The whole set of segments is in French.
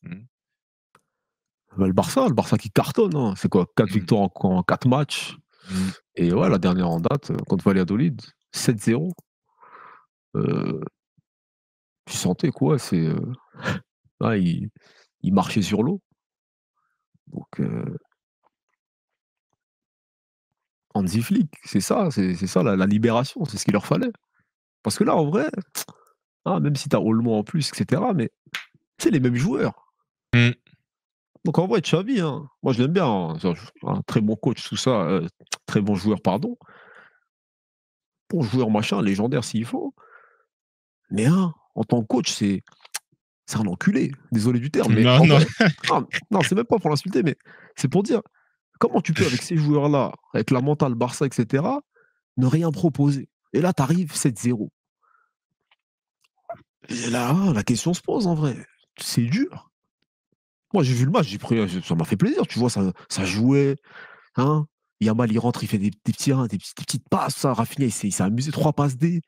Mmh. Bah, le Barça qui cartonne, hein. C'est quoi? 4 Mmh. victoires en 4 matchs Mmh. et ouais, la dernière en date, contre Valladolid, 7-0. Heu, tu sentais quoi, ouais, ils marchaient sur l'eau. Donc Hansi Flick, c'est ça la libération, c'est ce qu'il leur fallait. Parce que là, en vrai, même si tu as Olmo en plus et cetera, mais c'est les mêmes joueurs. Mmh. Donc en vrai, Xavi, moi je l'aime bien, c'est un très bon coach, tout ça, très bon joueur, pardon. Bon joueur, machin, légendaire s'il faut. Mais en tant que coach, c'est un enculé. Désolé du terme, mais Non, en non. vrai, non, non, c'est même pas pour l'insulter, mais c'est pour dire comment tu peux, avec ces joueurs-là, avec la mentale Barça, et cetera, ne rien proposer. Et là, tu arrives 7-0. Et là, la question se pose en vrai. C'est dur. Moi, j'ai vu le match, ça m'a fait plaisir, tu vois, ça jouait, hein. Yamal, il rentre, il fait des petits 1, des petites passes, ça. Rafinha, il s'est amusé, 3 passes D.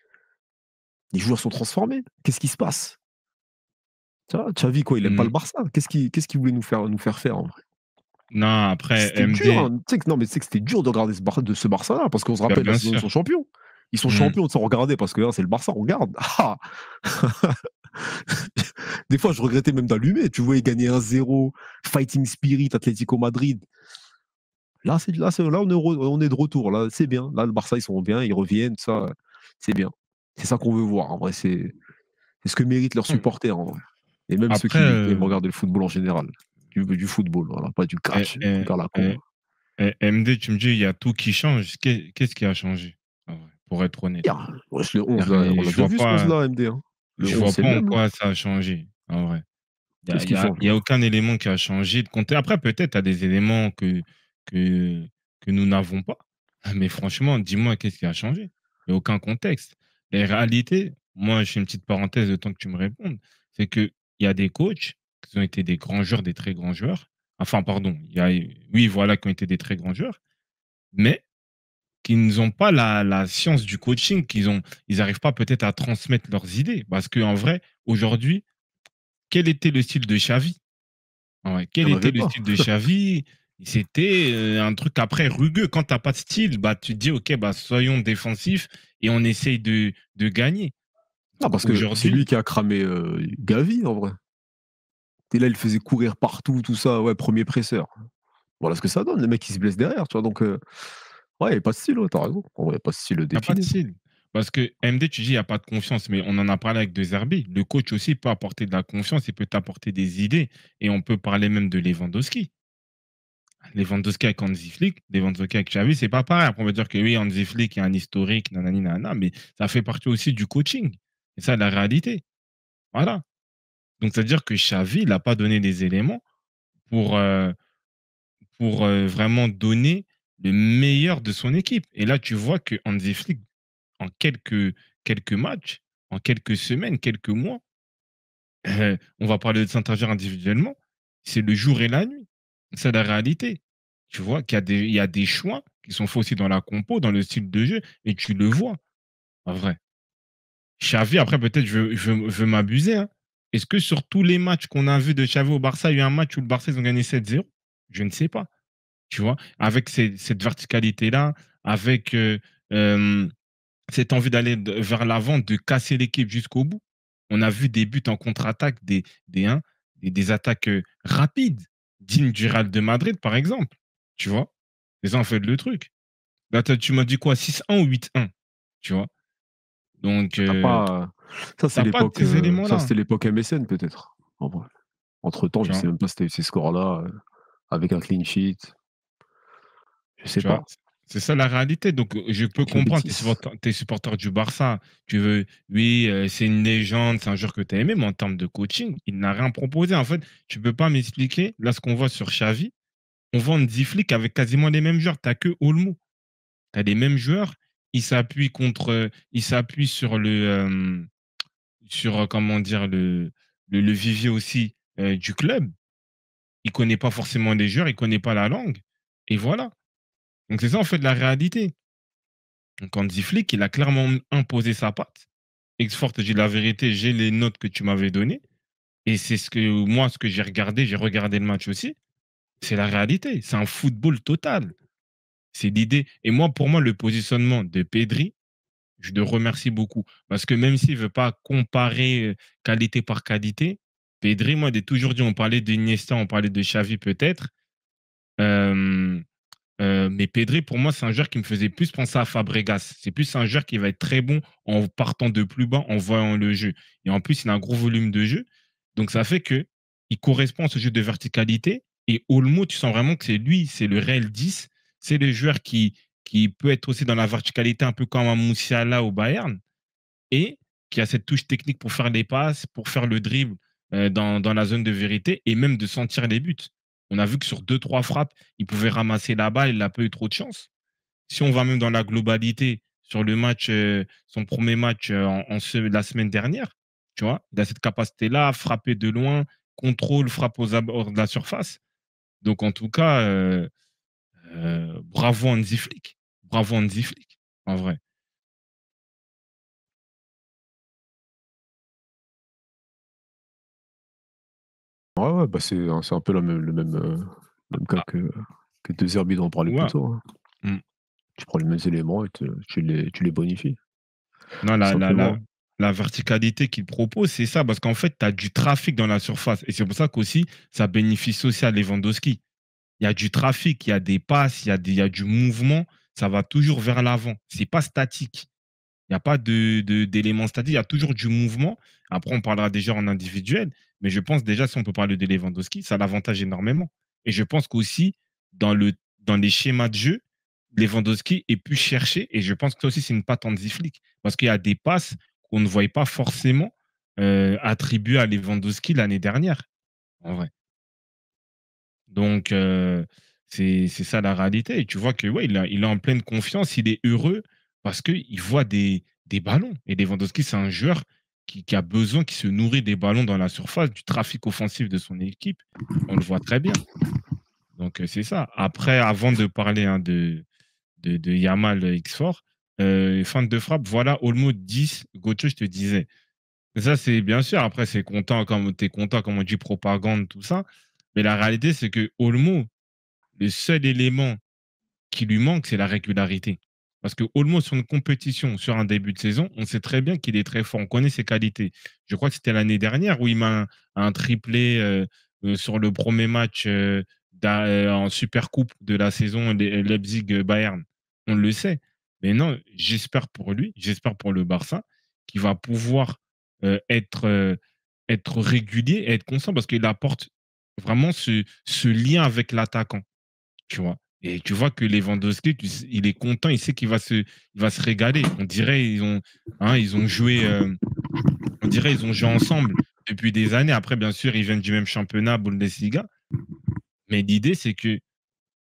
Les joueurs sont transformés. Qu'est-ce qui se passe? Tu vois, Xavi, quoi, il aime pas le Mmh. Barça. Qu'est-ce qu'il voulait nous faire faire en vrai? Non, après C'était dur, MD, hein. Tu sais que non, mais tu sais que c'était dur de regarder ce Barça-là, parce qu'on se bah, rappelle la bien saison où ils sûr. sont champions. Ils sont Mmh. champions sans regarder parce que c'est le Barça, on regarde. Des fois, je regrettais même d'allumer. Tu vois, ils gagnaient 1-0, fighting spirit, Atlético Madrid. Là, on est de retour. Là, c'est bien. Là, le Barça, ils sont bien, ils reviennent, ça, c'est bien. C'est ça qu'on veut voir. En vrai, c'est ce que méritent leurs Mmh. supporters, en vrai. Et même ceux Après, qui aiment regarder le football en général. Du football, voilà, pas du eh catch, eh truc à la con. eh MD, tu me dis, il y a tout qui change. Qu'est-ce qui a changé? En vrai, pour être honnête. Wesh, le 11 là, on Et l'a déjà vu ce 11 là, MD, hein. Le je 11, vois c'est pas le en même, là. quoi ça a changé, en vrai. Qu'est-ce qui change Il y a là? aucun élément qui a changé de compter. Après, peut-être tu as des éléments que que nous n'avons pas. Mais franchement, dis-moi qu'est-ce qui a changé? Il y a aucun contexte. Les réalités, moi, je fais une petite parenthèse le temps que tu me répondes, c'est qu'il y a des coachs qui ont été des grands joueurs, des très grands joueurs. Enfin, pardon, il y a oui, voilà, qui ont été des très grands joueurs, mais qui n'ont pas la science du coaching, ils n'arrivent pas peut-être à transmettre leurs idées. Parce qu'en vrai, aujourd'hui, quel était le style de Xavi? Ah ouais, Il quel y en était avait le pas. style de Xavi? C'était, un truc après rugueux. Quand tu as pas de style, bah, tu te dis: «OK, bah, soyons défensifs et on essaye de gagner». Non, Donc parce que c'est lui aujourd'hui, qui a cramé, Gavi, en vrai. Et là, il faisait courir partout, tout ça, ouais, premier presseur. Voilà ce que ça donne, le mec, il se blesse derrière, tu vois? Donc ouais, il y avait pas de style, ouais, tu raison. En vrai, il y a pas de style, il y a pas de défini. style. Parce que MD, tu dis: «Il y a pas de confiance», mais on en a parlé avec De Zerbi. Le coach aussi peut apporter de la confiance, il peut t'apporter des idées et on peut parler même de Lewandowski. Lewandowski avec Hansi Flick, Lewandowski avec Xavi, c'est pas pareil. Après, on va dire que oui, Hansi Flick, il y a un historique, nanani, nanana, mais ça fait partie aussi du coaching. Et ça, la réalité. Voilà. Donc, c'est-à-dire que Xavi, il a pas donné les éléments pour, vraiment donner le meilleur de son équipe. Et là, tu vois que Hansi Flick, en quelques matchs, en quelques semaines, quelques mois, on va parler de Saint-Ager individuellement, c'est le jour et la nuit. C'est la réalité. Tu vois il y a des choix qui sont faits aussi dans la compo, dans le style de jeu, et tu le vois, en vrai. Xavi, après, peut-être, je veux m'abuser, hein. Est-ce que sur tous les matchs qu'on a vus de Xavi au Barça, il y a eu un match où le Barça, ils ont gagné 7-0? Je ne sais pas. Tu vois? Avec cette verticalité-là, avec cette envie d'aller vers l'avant, de casser l'équipe jusqu'au bout. On a vu des buts en contre-attaque, hein, des attaques rapides, dignes du Real de Madrid, par exemple. Tu vois? C'est ça, en fait, le truc. Là, tu m'as dit quoi? 6-1 ou 8-1? Tu vois? Donc, Tu pas, t'as pas ces ça, éléments-là. c'était l'époque MSN peut-être, en vrai. Entre-temps, Tu je sais vois? même pas si tu eu ces scores-là, avec un clean sheet, je sais Tu vois? pas, C'est ça la réalité. Donc, je peux avec le comprendre Betis. tes supporters du Barça. Tu veux oui, c'est une légende, c'est un joueur que tu as aimé, mais en termes de coaching, il n'a rien proposé. En fait, tu peux pas m'expliquer, là, ce qu'on voit sur Xavi, on voit Hansi Flick avec quasiment les mêmes joueurs. Tu as que Olmo. Tu as les mêmes joueurs. Il s'appuie sur comment dire? Le vivier aussi, du club. Il connaît pas forcément les joueurs, il connaît pas la langue et voilà. Donc c'est ça, en fait, la réalité. Donc Hansi Flick, il a clairement imposé sa patte. X-Force, te dis la vérité, j'ai les notes que tu m'avais données. Et c'est ce que moi, ce que j'ai regardé le match aussi, c'est la réalité. C'est un football total. C'est l'idée. Et moi, pour moi, le positionnement de Pedri, je le remercie beaucoup. Parce que même s'il ne veut pas comparer qualité par qualité, Pedri, moi, j'ai toujours dit, on parlait d'Iniesta, on parlait de Xavi peut-être. Euh, mais Pedri, pour moi, c'est un joueur qui me faisait plus penser à Fabregas. C'est plus un joueur qui va être très bon en partant de plus bas, en voyant le jeu. Et en plus, il a un gros volume de jeu. Donc, ça fait que il correspond à ce jeu de verticalité. Et Olmo, tu sens vraiment que c'est lui, c'est le réel 10. C'est le joueur qui peut être aussi dans la verticalité, un peu comme un Moussiala au Bayern. Et qui a cette touche technique pour faire les passes, pour faire le dribble dans la zone de vérité et même de sentir les buts. On a vu que sur deux, trois frappes, il pouvait ramasser la balle, il n'a pas eu trop de chance. Si on va même dans la globalité, sur le match, son premier match la semaine dernière, tu vois, il a cette capacité-là, frapper de loin, contrôle, frappe aux abords de la surface. Donc, en tout cas, bravo Hansi Flick. Bravo Hansi Flick, en vrai. Ouais, ouais, bah c'est un peu le même cas Ah, que De Zerbi dont on parlait plus ouais. tôt, hein. Mm. Tu prends les mêmes éléments et tu les bonifies, Non, simplement. la verticalité qu'il propose, c'est ça, parce qu'en fait, tu as du trafic dans la surface. Et c'est pour ça qu'aussi, ça bénéficie aussi à Lewandowski. Il y a du trafic, il y a des passes, il y a du mouvement, ça va toujours vers l'avant. C'est pas statique. Il n'y a pas d'éléments statiques, il y a toujours du mouvement. Après, on parlera déjà en individuel, mais je pense déjà, si on peut parler de Lewandowski, ça l'avantage énormément. Et je pense qu'aussi, dans les schémas de jeu, Lewandowski est pu chercher, et je pense que ça aussi, c'est une patte Hansi Flick, parce qu'il y a des passes qu'on ne voyait pas forcément attribuées à Lewandowski l'année dernière, en vrai. Donc, c'est ça la réalité. Et tu vois que ouais, il est en pleine confiance, il est heureux parce qu'il voit des ballons. Et Lewandowski, c'est un joueur qui a besoin, qui se nourrit des ballons dans la surface, du trafic offensif de son équipe. On le voit très bien. Donc, c'est ça. Après, avant de parler hein, de Yamal X4, fin de frappe, voilà, Olmo 10, Gocho, je te disais. Ça, c'est bien sûr. Après, c'est content, comme tu es content, comme on dit, propagande, tout ça. Mais la réalité, c'est que Olmo, le seul élément qui lui manque, c'est la régularité. Parce que Olmo, sur une compétition, sur un début de saison, on sait très bien qu'il est très fort. On connaît ses qualités. Je crois que c'était l'année dernière où il met un triplé sur le premier match en Super Coupe de la saison Leipzig-Bayern. On le sait. Mais non, j'espère pour lui, j'espère pour le Barça, qu'il va pouvoir être, être régulier et être constant parce qu'il apporte vraiment ce lien avec l'attaquant. Tu vois? Et tu vois que Lewandowski, il est content, il sait il va se régaler. On dirait ils ont joué, on dirait ils ont joué ensemble depuis des années. Après, bien sûr, ils viennent du même championnat, Bundesliga. Mais l'idée, c'est que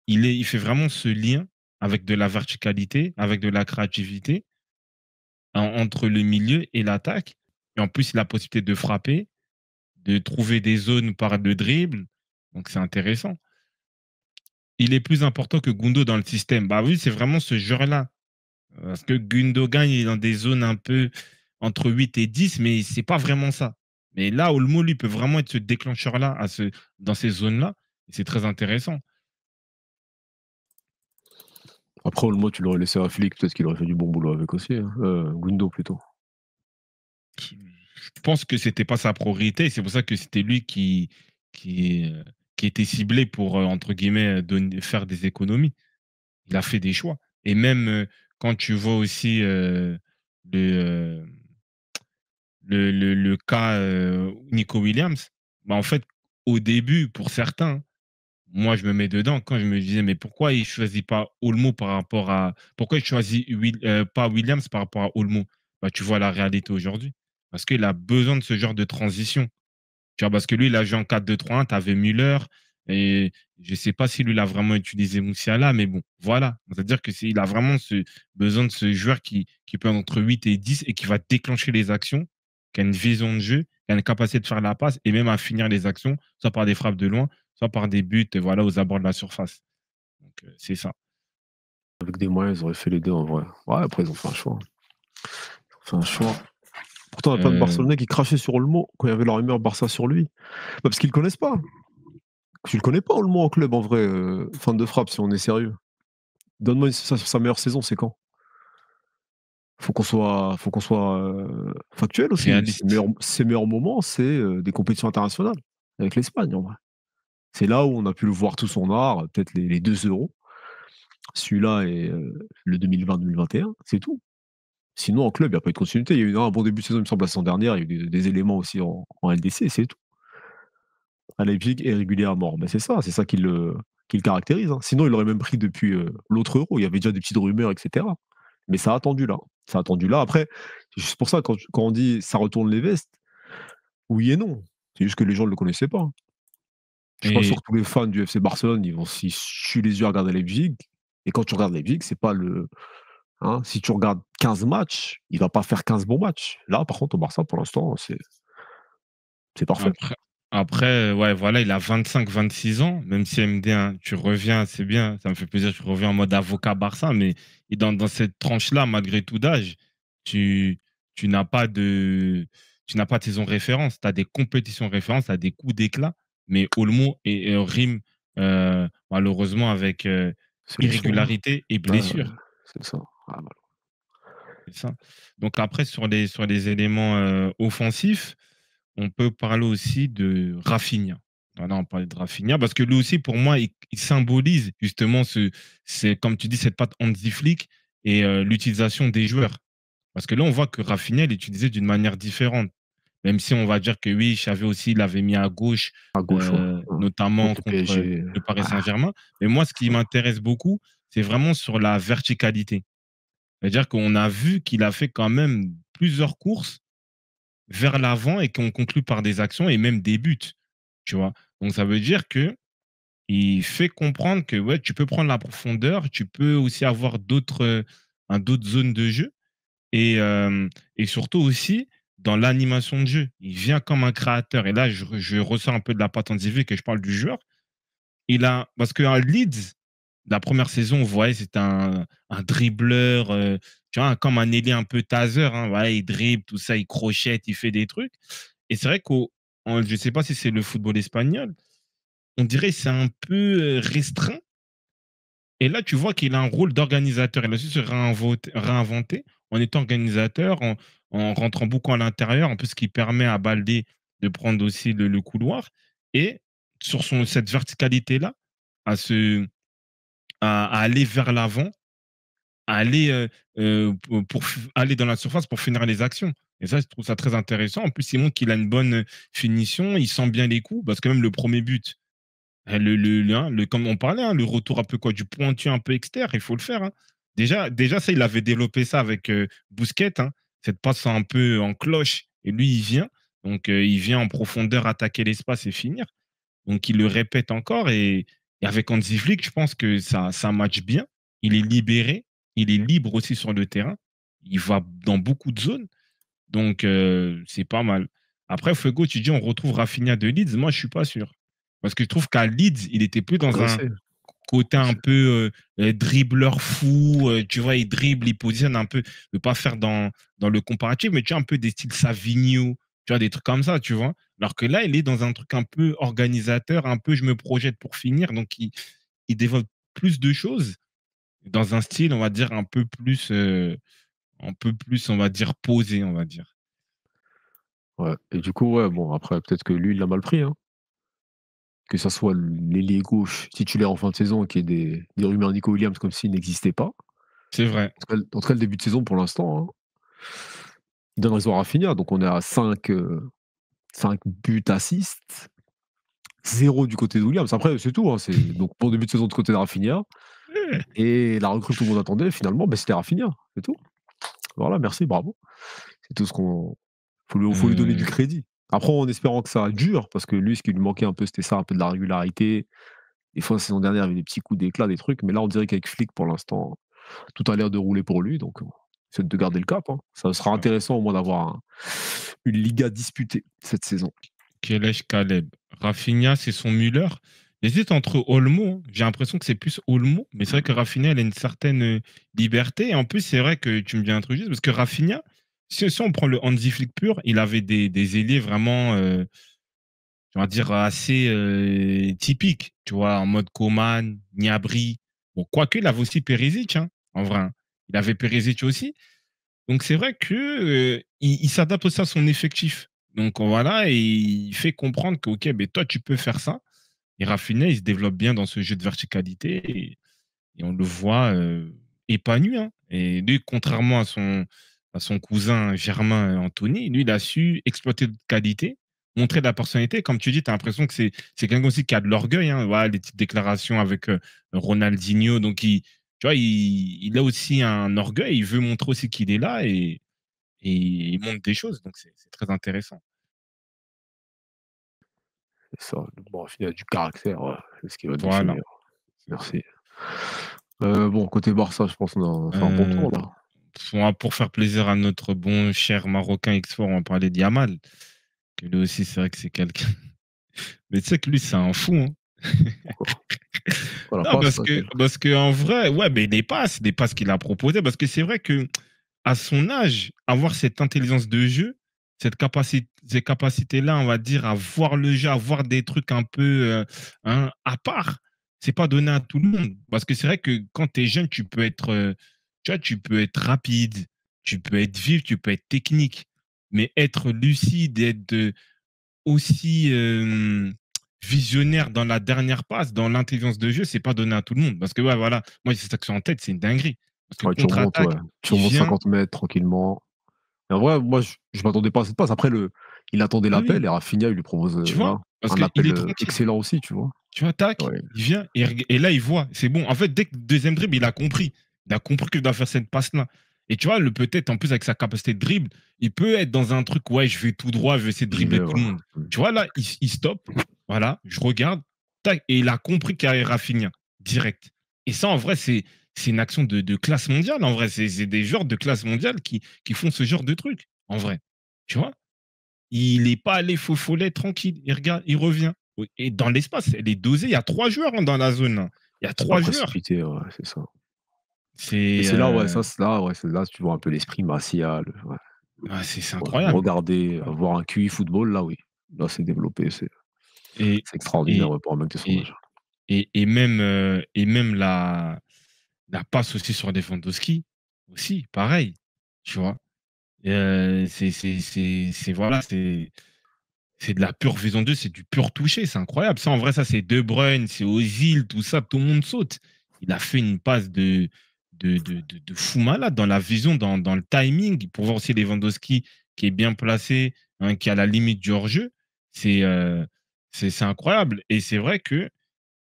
il fait vraiment ce lien avec de la verticalité, avec de la créativité entre le milieu et l'attaque. Et en plus, il a la possibilité de frapper, de trouver des zones par le dribble. Donc, c'est intéressant. Il est plus important que Gundo dans le système. Bah oui, c'est vraiment ce joueur-là. Parce que Gundogan, il est dans des zones un peu entre 8 et 10, mais c'est pas vraiment ça. Mais là, Olmo, lui, peut vraiment être ce déclencheur-là dans ces zones-là. C'est très intéressant. Après, Olmo, tu l'aurais laissé à Flick, peut-être qu'il aurait fait du bon boulot avec aussi, hein. Gundo plutôt. Je pense que c'était pas sa priorité. C'est pour ça que c'était lui qui, euh, qui était ciblé pour, entre guillemets, faire des économies. Il a fait des choix. Et même quand tu vois aussi le, euh, le cas Nico Williams, bah en fait, au début, pour certains, moi, je me mets dedans quand je me disais, mais pourquoi il ne choisit pas Olmo par rapport à. Pourquoi il choisit pas Williams par rapport à Olmo? Bah, tu vois la réalité aujourd'hui. Parce qu'il a besoin de ce genre de transition. Tu vois, parce que lui, il a joué en 4-2-3-1, tu avais Müller, et je ne sais pas si lui, il a vraiment utilisé Moussiala, mais bon, voilà. C'est-à-dire qu'il a vraiment besoin de ce joueur qui peut être entre 8 et 10 et qui va déclencher les actions, qui a une vision de jeu, qui a une capacité de faire la passe et même à finir les actions, soit par des frappes de loin, soit par des buts voilà, aux abords de la surface. Donc, c'est ça. Avec des moyens, ils auraient fait les deux en vrai. Ouais, après, ils ont fait un choix. Ils ont fait un choix. Pourtant, il y a plein de Heu Barcelonais qui crachaient sur Olmo quand il y avait la rumeur Barça sur lui. Bah, parce qu'ils le connaissent pas. Tu le connais pas Olmo en club en vrai, fan de frappe si on est sérieux. Donne-moi sa meilleure saison, c'est quand? Faut qu'on soit, factuel aussi. Réaliste. Ses meilleurs moments, c'est, des compétitions internationales avec l'Espagne en vrai. C'est là où on a pu le voir tout son art, peut-être les 2 euros. Celui-là et le 2020-2021, c'est tout. Sinon en club, il y a pas eu de continuité. Il y a eu un bon début de saison, il me semble, la saison dernière, il y a eu des éléments aussi en LDC, c'est tout. À Leipzig et régulier à mort. Mais c'est ça qui le caractérise, hein. Sinon, il l'aurait même pris depuis, l'autre Euro. Il y avait déjà des petites rumeurs et cetera. Mais ça a attendu là. Ça a attendu là. Après, c'est juste pour ça quand on dit: «Ça retourne les vestes», oui et non. C'est juste que les gens ne le connaissaient pas, hein. Je suis pas sûr Et que tous les fans du FC Barcelone, ils se les yeux à regarder Leipzig et quand tu regardes Leipzig, c'est pas le hein, si tu regardes 15 matchs, il va pas faire 15 bons matchs. Là, par contre, au Barça, pour l'instant, c'est parfait. après, ouais, voilà, il a 25-26 ans, même si MD1, tu reviens, c'est bien, ça me fait plaisir, tu reviens en mode avocat Barça, mais et dans cette tranche-là, malgré tout d'âge, tu tu n'as pas de tu n'as pas de saison référence. Tu as des compétitions références, tu as des coups d'éclat, mais Olmo rime, malheureusement avec, Sélection, hein. irrégularité et Ouais, ouais, blessure. c'est ça. Ah bah, C'est ça. Donc après sur les éléments, offensifs, on peut parler aussi de Rafinha. Voilà, on parlait de Rafinha parce que lui aussi pour moi, il symbolise justement c'est comme tu dis cette patte Hansi Flick et l'utilisation des joueurs. Parce que là, on voit que Rafinha, il est utilisé d'une manière différente. Même si on va dire que oui, Xavi aussi l'avait mis à gauche, à gauche, ouais. notamment Contre le contre, PSG, le Paris ah, Saint-Germain. Mais moi, ce qui ça m'intéresse beaucoup, c'est vraiment sur la verticalité. C'est-à-dire qu'on a vu qu'il a fait quand même plusieurs courses vers l'avant et qu'on conclut par des actions et même des buts, tu vois? Donc ça veut dire que il fait comprendre que, ouais, tu peux prendre la profondeur, tu peux aussi avoir d'autres zones de jeu et surtout aussi dans l'animation de jeu. Il vient comme un créateur et là, je ressors un peu de la patte Hansi Flick et je parle du joueur. Parce qu'à Leeds, la première saison, on voyait c'était un dribbleur, tu vois, comme un ailier un peu taser, hein. Voilà, il dribble, tout ça, il crochette, il fait des trucs et c'est vrai je ne sais pas si c'est le football espagnol, on dirait que c'est un peu, restreint et là, tu vois qu'il a un rôle d'organisateur. Il a su se réinventer en étant organisateur, en rentrant beaucoup à l'intérieur, en plus ce qui permet à Baldé de prendre aussi le couloir et sur cette verticalité-là, à se à aller vers l'avant, à aller, aller dans la surface pour finir les actions et ça, je trouve ça très intéressant. En plus, il montre qu'il a une bonne, finition, il sent bien les coups parce que même le premier but, comme on parlait, hein, le retour un peu quoi, du pointu un peu externe, il faut le faire, hein. Déjà ça, il avait développé ça avec, Busquets, hein, cette passe un peu en cloche et lui, il vient. Donc, il vient en profondeur attaquer l'espace et finir. Donc il le répète encore et avec Hansi Flick, je pense que ça match bien. Il est libéré, il est libre aussi sur le terrain. Il va dans beaucoup de zones, donc c'est pas mal. Après Fuego, tu dis on retrouve Rafinha de Leeds, moi je suis pas sûr. Parce que je trouve qu'à Leeds, il était plus dans un progressé, côté un progressé. peu, dribbleur fou, tu vois? Il dribble, il positionne un peu, je veux pas faire dans le comparatif, mais tu vois? Un peu des styles Savigno, tu vois? Des trucs comme ça, tu vois? Alors que là, il est dans un truc un peu organisateur, un peu je me projette pour finir, donc il développe plus de choses dans un style, on va dire, un peu plus, on va dire, posé, on va dire. Ouais et du coup, ouais, bon après peut-être que lui, il l'a mal pris, hein. Que ça soit l'ailier gauche titulaire en fin de saison, qu'il y ait des rumeurs Nico Williams comme s'il n'existait pas. C'est vrai. En tout cas, le début de saison pour l'instant, hein, il donne raison à Rafinha, donc on est à 5 buts, assists, 0 du côté de Williams. Après, c'est tout, hein, c'est donc bon début de saison de côté de Rafinha et la recrue que tout le monde attendait finalement, c'était Rafinha, c'est tout. Voilà, merci, bravo. C'est tout ce qu'on faut lui donner du Heu, crédit. Après en espérant que ça dure, parce que lui, ce qui lui manquait un peu, c'était ça, un peu de la régularité. Des fois, la saison dernière, il y avait des petits coups d'éclat, des trucs, mais là, on dirait qu'avec Flick, pour l'instant, tout a l'air de rouler pour lui, donc c'est de garder le cap, hein. Ça sera ouais. intéressant au moins d'avoir une Liga disputée cette saison. Kelesh Kaleb. Rafinha, c'est son Müller. J'hésite entre Olmo, hein. J'ai l'impression que c'est plus Olmo, mais c'est vrai que Rafinha, elle a une certaine liberté. Et en plus, c'est vrai que tu me dis un truc juste, parce que Rafinha, si on prend le Hansi Flick pur, il avait des ailiers vraiment, on va dire assez typiques, tu vois, en mode Coman, Gnabry. Bon, quoique, il avait aussi Perisic, hein, en vrai, hein. Il avait Perisic aussi. Donc, c'est vrai que il s'adapte aussi à son effectif. Donc, voilà, et il fait comprendre que, OK, ben, toi, tu peux faire ça. Et Rafinha, il se développe bien dans ce jeu de verticalité et on le voit épanoui, hein. Et lui, contrairement à son cousin Germain Anthony, lui, il a su exploiter de qualité, montrer de la personnalité. Comme tu dis, tu as l'impression que c'est quelqu'un aussi qui a de l'orgueil, hein. Voilà, les petites déclarations avec Ronaldinho. Donc, tu vois, il a aussi un orgueil. Il veut montrer aussi qu'il est là et il montre des choses. Donc, c'est très intéressant. C'est ça. Bon, il a du caractère, ouais, c'est ce qui va le Voilà, définir. c'est ça. Merci. Bon, côté Barça, je pense qu'on a fait un bon Euh, tour là. pour faire plaisir à notre bon cher Marocain X4, on va parler d'Yamal. Que lui aussi, c'est vrai que c'est quelqu'un. Mais tu sais que lui, c'est un fou, hein. Pourquoi? Pourquoi la Non, passe là, parce que en vrai, ouais, mais les passes qu'il a proposées, parce que c'est vrai que à son âge, avoir cette intelligence de jeu, ces capacités-là, on va dire, à voir le jeu, à voir des trucs un peu hein, à part, c'est pas donné à tout le monde. Parce que c'est vrai que quand tu es jeune, tu vois, tu peux être rapide, tu peux être vif, tu peux être technique, mais être lucide, être aussi visionnaire dans la dernière passe, dans l'intelligence de jeu, c'est pas donné à tout le monde. Parce que, ouais, voilà, moi, j'ai cette action en tête, c'est une dinguerie. Parce que ouais, contre-attaque, tu il remontes vient. 50 mètres tranquillement. Et en vrai, moi, je m'attendais pas à cette passe. Après, il attendait Ah oui, l'appel et Rafinha, il lui propose, tu vois? voilà, Parce un qu'il appel, est tranquille. excellent aussi, tu vois? Tu vois, tac, Ouais, il vient et là, il voit. C'est bon. En fait, dès que le deuxième dribble, il a compris. Il a compris qu'il doit faire cette passe-là. Et tu vois, peut-être, en plus, avec sa capacité de dribble, il peut être dans un truc, ouais, je vais tout droit, je vais essayer de j'y dribbler vais, tout le voilà. monde. Tu vois, là, il stoppe. Voilà, je regarde. Tac, et il a compris qu'il y avait Rafinha, direct. Et ça, en vrai, c'est une action de classe mondiale. En vrai, c'est des joueurs de classe mondiale qui font ce genre de truc. En vrai. Tu vois? Il n'est pas allé faux follet tranquille. Il regarde, il revient. Oui, et dans l'espace, elle est dosée. Il y a 3 joueurs hein, dans la zone, hein. Il y a C'est pas 3 joueurs. précipité, ouais, c'est ça. Et C'est c'est là, ouais, ça, c'est là, ouais, c'est là, tu vois un peu l'esprit martial, ouais, ah, c'est ouais. incroyable. Regarder, Incroyable. avoir un QI football, là, oui. Là, c'est développé, Et, c'est extraordinaire, et, ouais, pour un mec de son et, âge. et même la passe aussi sur Lewandowski, aussi, pareil. Tu vois. Voilà, c'est de la pure vision de jeu, c'est du pur toucher, c'est incroyable. Ça, en vrai, ça, c'est De Bruyne, c'est Ozil, tout ça, tout le monde saute. Il a fait une passe de fou malade dans la vision, dans le timing, pour voir aussi Lewandowski qui est bien placé, hein, qui est à la limite du hors-jeu. C'est c'est incroyable. Et c'est vrai que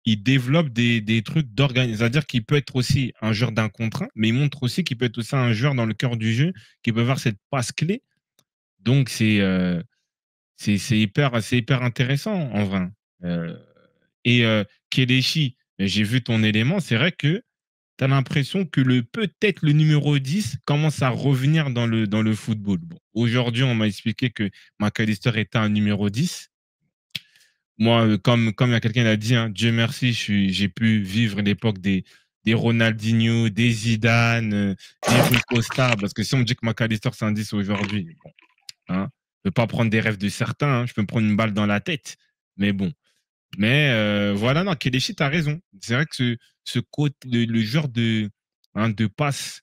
il développe des trucs d'organisation. C'est-à-dire qu'il peut être aussi un joueur d'un contre un, mais il montre aussi qu'il peut être aussi un joueur dans le cœur du jeu, qui peut avoir cette passe clé. Donc, c'est hyper intéressant en vrai. Euh, et Kelechi, j'ai vu ton élément, c'est vrai que tu as l'impression que peut-être le numéro 10 commence à revenir dans le football. Bon, aujourd'hui, on m'a expliqué que McAllister était un numéro 10. Moi, comme il y a quelqu'un qui a dit, hein, Dieu merci, j'ai pu vivre l'époque des Ronaldinho, des Zidane, des Rui Costa, parce que si on me dit que McAllister c'est un 10 aujourd'hui, bon, hein, je ne peux pas prendre des rêves de certains, hein, je peux me prendre une balle dans la tête, mais bon. Mais voilà, non, Kelechi, tu as raison. C'est vrai que ce côté, le genre de passe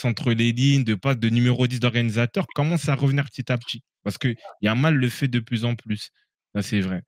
entre les lignes, de passe de numéro 10 d'organisateur commence à revenir petit à petit. Parce que Yamal le fait de plus en plus. Ça, c'est vrai.